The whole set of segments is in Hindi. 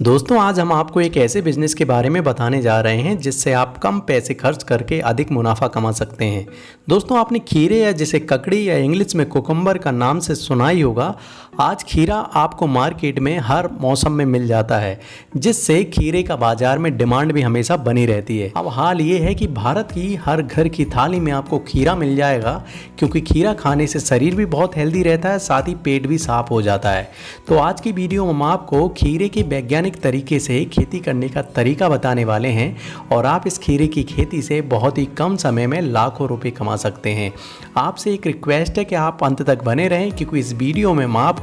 दोस्तों आज हम आपको एक ऐसे बिजनेस के बारे में बताने जा रहे हैं जिससे आप कम पैसे खर्च करके अधिक मुनाफा कमा सकते हैं। दोस्तों आपने खीरे या जिसे ककड़ी या इंग्लिश में कुकम्बर का नाम से सुना ही होगा। आज खीरा आपको मार्केट में हर मौसम में मिल जाता है, जिससे खीरे का बाजार में डिमांड भी हमेशा बनी रहती है। अब हाल ये है कि भारत की हर घर की थाली में आपको खीरा मिल जाएगा, क्योंकि खीरा खाने से शरीर भी बहुत हेल्दी रहता है, साथ ही पेट भी साफ हो जाता है। तो आज की वीडियो में हम आपको खीरे के वैज्ञानिक तरीके से खेती करने का तरीका बताने वाले हैं और आप इस खीरे की खेती से बहुत ही कम समय में लाखों रुपए कमा सकते हैं। आपसे एक रिक्वेस्ट है कि आप अंत तक बने रहें, क्योंकि इस वीडियो में हम आपको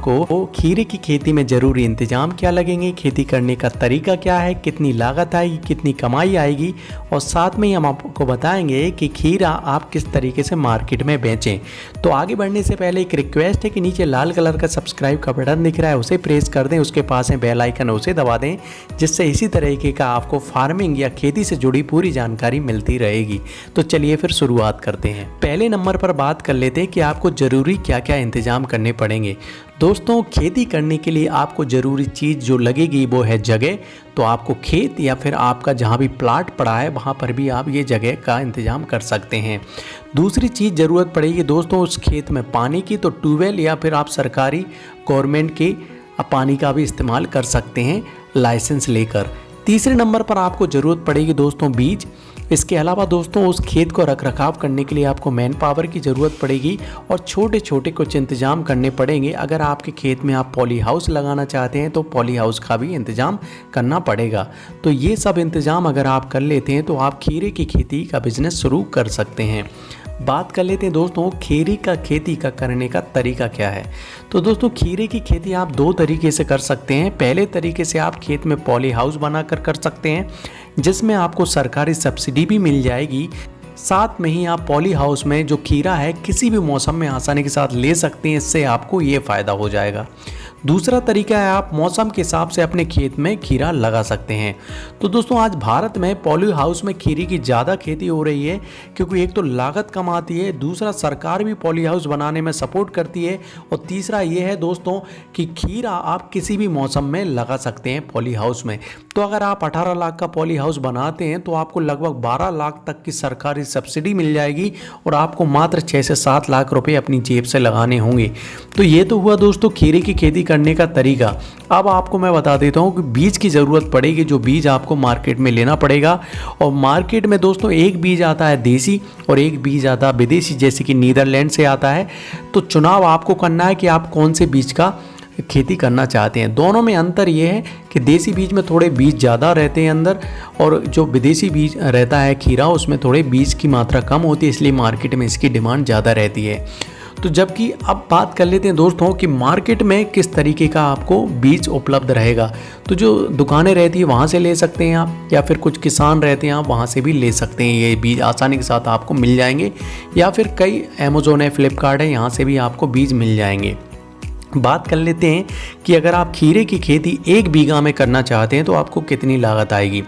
खीरे की खेती में जरूरी इंतजाम क्या लगेंगे, खेती करने का तरीका क्या है, कितनी लागत आएगी, कितनी कमाई आएगी, और साथ में ही हम आपको बताएंगे कि खीरा आप किस तरीके से मार्केट में बेचें। तो आगे बढ़ने से पहले एक रिक्वेस्ट है कि नीचे लाल कलर का सब्सक्राइब का बटन दिख रहा है, उसे प्रेस कर दें, उसके पास है बेल आइकन, उसे दबा दें, जिससे इसी तरीके का आपको फार्मिंग या खेती से जुड़ी पूरी जानकारी मिलती रहेगी। तो चलिए फिर शुरुआत करते हैं। पहले नंबर पर बात कर लेते हैं कि आपको ज़रूरी क्या क्या इंतजाम करने पड़ेंगे। दोस्तों खेती करने के लिए आपको ज़रूरी चीज़ जो लगेगी वो है जगह। तो आपको खेत या फिर आपका जहाँ भी प्लाट पड़ा है वहाँ पर भी आप ये जगह का इंतजाम कर सकते हैं। दूसरी चीज़ ज़रूरत पड़ेगी दोस्तों उस खेत में पानी की, तो ट्यूबवेल या फिर आप सरकारी गवर्नमेंट के पानी का भी इस्तेमाल कर सकते हैं लाइसेंस लेकर। तीसरे नंबर पर आपको ज़रूरत पड़ेगी दोस्तों बीज। इसके अलावा दोस्तों उस खेत को रख रखाव करने के लिए आपको मैन पावर की ज़रूरत पड़ेगी और छोटे छोटे कुछ इंतजाम करने पड़ेंगे। अगर आपके खेत में आप पॉली हाउस लगाना चाहते हैं तो पॉली हाउस का भी इंतज़ाम करना पड़ेगा। तो ये सब इंतज़ाम अगर आप कर लेते हैं तो आप खीरे की खेती का बिज़नेस शुरू कर सकते हैं। बात कर लेते हैं दोस्तों खीरे का खेती का करने का तरीका क्या है। तो दोस्तों खीरे की खेती आप दो तरीके से कर सकते हैं। पहले तरीके से आप खेत में पॉली हाउस बनाकर कर सकते हैं, जिसमें आपको सरकारी सब्सिडी भी मिल जाएगी। साथ में ही आप पॉली हाउस में जो खीरा है किसी भी मौसम में आसानी के साथ ले सकते हैं, इससे आपको ये फ़ायदा हो जाएगा। दूसरा तरीका है आप मौसम के हिसाब से अपने खेत में खीरा लगा सकते हैं। तो दोस्तों आज भारत में पॉली हाउस में खीरे की ज़्यादा खेती हो रही है, क्योंकि एक तो लागत कम आती है, दूसरा सरकार भी पॉली हाउस बनाने में सपोर्ट करती है, और तीसरा ये है दोस्तों कि खीरा आप किसी भी मौसम में लगा सकते हैं पॉली हाउस में। तो अगर आप 18 लाख का पॉली हाउस बनाते हैं तो आपको लगभग 12 लाख तक की सरकारी सब्सिडी मिल जाएगी और आपको मात्र 6 से 7 लाख रुपए अपनी जेब से लगाने होंगे। तो ये तो हुआ दोस्तों खीरे की खेती करने का तरीका। अब आपको मैं बता देता हूँ कि बीज की ज़रूरत पड़ेगी, जो बीज आपको मार्केट में लेना पड़ेगा। और मार्केट में दोस्तों एक बीज आता है देसी और एक बीज आता है विदेशी, जैसे कि नीदरलैंड से आता है। तो चुनाव आपको करना है कि आप कौन से बीज का खेती करना चाहते हैं। दोनों में अंतर ये है कि देसी बीज में थोड़े बीज ज़्यादा रहते हैं अंदर, और जो विदेशी बीज रहता है खीरा उसमें थोड़े बीज की मात्रा कम होती है, इसलिए मार्केट में इसकी डिमांड ज़्यादा रहती है। तो जबकि अब बात कर लेते हैं दोस्तों कि मार्केट में किस तरीके का आपको बीज उपलब्ध रहेगा। तो जो दुकानें रहती है वहाँ से ले सकते हैं आप, या फिर कुछ किसान रहते हैं आप वहाँ से भी ले सकते हैं। ये बीज आसानी के साथ आपको मिल जाएंगे, या फिर कई अमेज़ॉन है, फ्लिपकार्ट है, यहाँ से भी आपको बीज मिल जाएंगे। बात कर लेते हैं कि अगर आप खीरे की खेती 1 बीघा में करना चाहते हैं तो आपको कितनी लागत आएगी।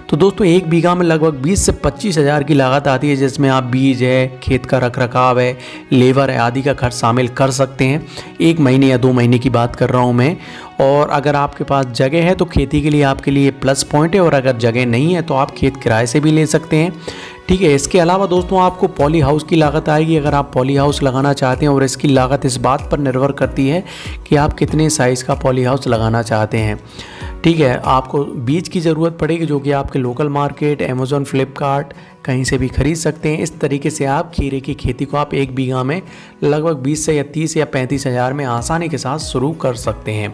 तो दोस्तों 1 बीघा में लगभग 20 से 25 हज़ार की लागत आती है, जिसमें आप बीज है, खेत का रख रखाव है, लेबर है आदि का खर्च शामिल कर सकते हैं। 1 महीने या 2 महीने की बात कर रहा हूँ मैं। और अगर आपके पास जगह है तो खेती के लिए आपके लिए प्लस पॉइंट है, और अगर जगह नहीं है तो आप खेत किराए से भी ले सकते हैं। ठीक है। इसके अलावा दोस्तों आपको पॉली हाउस की लागत आएगी अगर आप पॉली हाउस लगाना चाहते हैं, और इसकी लागत इस बात पर निर्भर करती है कि आप कितने साइज़ का पॉली हाउस लगाना चाहते हैं। ठीक है। आपको बीज की ज़रूरत पड़ेगी, जो कि आपके लोकल मार्केट, अमेज़ॉन, फ्लिपकार्ट कहीं से भी खरीद सकते हैं। इस तरीके से आप खीरे की खेती को आप 1 बीघा में लगभग 20 से या 30 या 35 हज़ार में आसानी के साथ शुरू कर सकते हैं।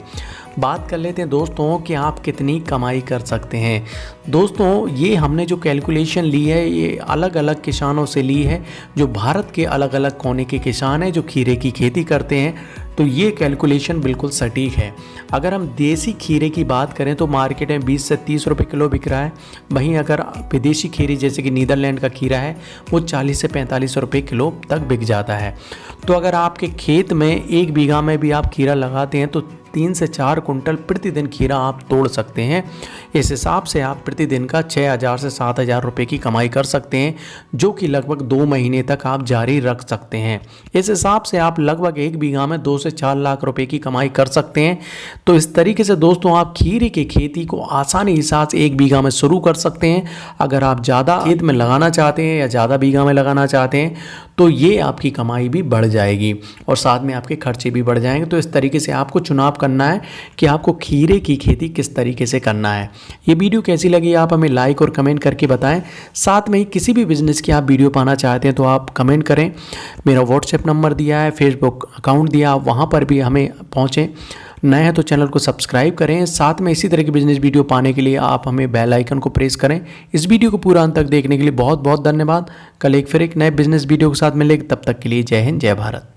बात कर लेते हैं दोस्तों कि आप कितनी कमाई कर सकते हैं। दोस्तों ये हमने जो कैलकुलेशन ली है ये अलग अलग किसानों से ली है, जो भारत के अलग अलग कोने के किसान हैं जो खीरे की खेती करते हैं। तो ये कैलकुलेशन बिल्कुल सटीक है। अगर हम देसी खीरे की बात करें तो मार्केट में 20 से 30 रुपये किलो बिक रहा है। वहीं अगर विदेशी खीरे जैसे कि नीदरलैंड का खीरा है वो 40 से 45 रुपये किलो तक बिक जाता है। तो अगर आपके खेत में 1 बीघा में भी आप खीरा लगाते हैं तो 3 से 4 कुंटल प्रतिदिन खीरा आप तोड़ सकते हैं। इस हिसाब से आप प्रतिदिन का 6,000 से 7,000 रुपये की कमाई कर सकते हैं, जो कि लगभग 2 महीने तक आप जारी रख सकते हैं। इस हिसाब से आप लगभग 1 बीघा में 2 से 4 लाख रुपए की कमाई कर सकते हैं। तो इस तरीके से दोस्तों आप खीरे की खेती को आसानी के साथ 1 बीघा में शुरू कर सकते हैं। अगर आप ज़्यादा खेत में लगाना चाहते हैं या ज़्यादा बीघा में लगाना चाहते हैं तो ये आपकी कमाई भी बढ़ जाएगी और साथ में आपके खर्चे भी बढ़ जाएंगे। तो इस तरीके से आपको चुनाव करना है कि आपको खीरे की खेती किस तरीके से करना है। ये वीडियो कैसी लगी आप हमें लाइक और कमेंट करके बताएं। साथ में ही किसी भी बिजनेस की आप वीडियो पाना चाहते हैं तो आप कमेंट करें। मेरा व्हाट्सएप नंबर दिया है, फेसबुक अकाउंट दिया, वहाँ पर भी हमें पहुँचें। नए हैं तो चैनल को सब्सक्राइब करें। साथ में इसी तरह की बिजनेस वीडियो पाने के लिए आप हमें बेल आइकन को प्रेस करें। इस वीडियो को पूरा अंत तक देखने के लिए बहुत बहुत धन्यवाद। कल फिर एक नए बिजनेस वीडियो के साथ मिलेंगे, तब तक के लिए जय हिंद जय भारत।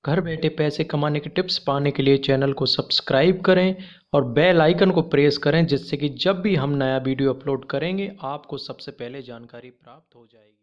घर बैठे पैसे कमाने के टिप्स पाने के लिए चैनल को सब्सक्राइब करें और बेल आइकन को प्रेस करें, जिससे कि जब भी हम नया वीडियो अपलोड करेंगे आपको सबसे पहले जानकारी प्राप्त हो जाएगी।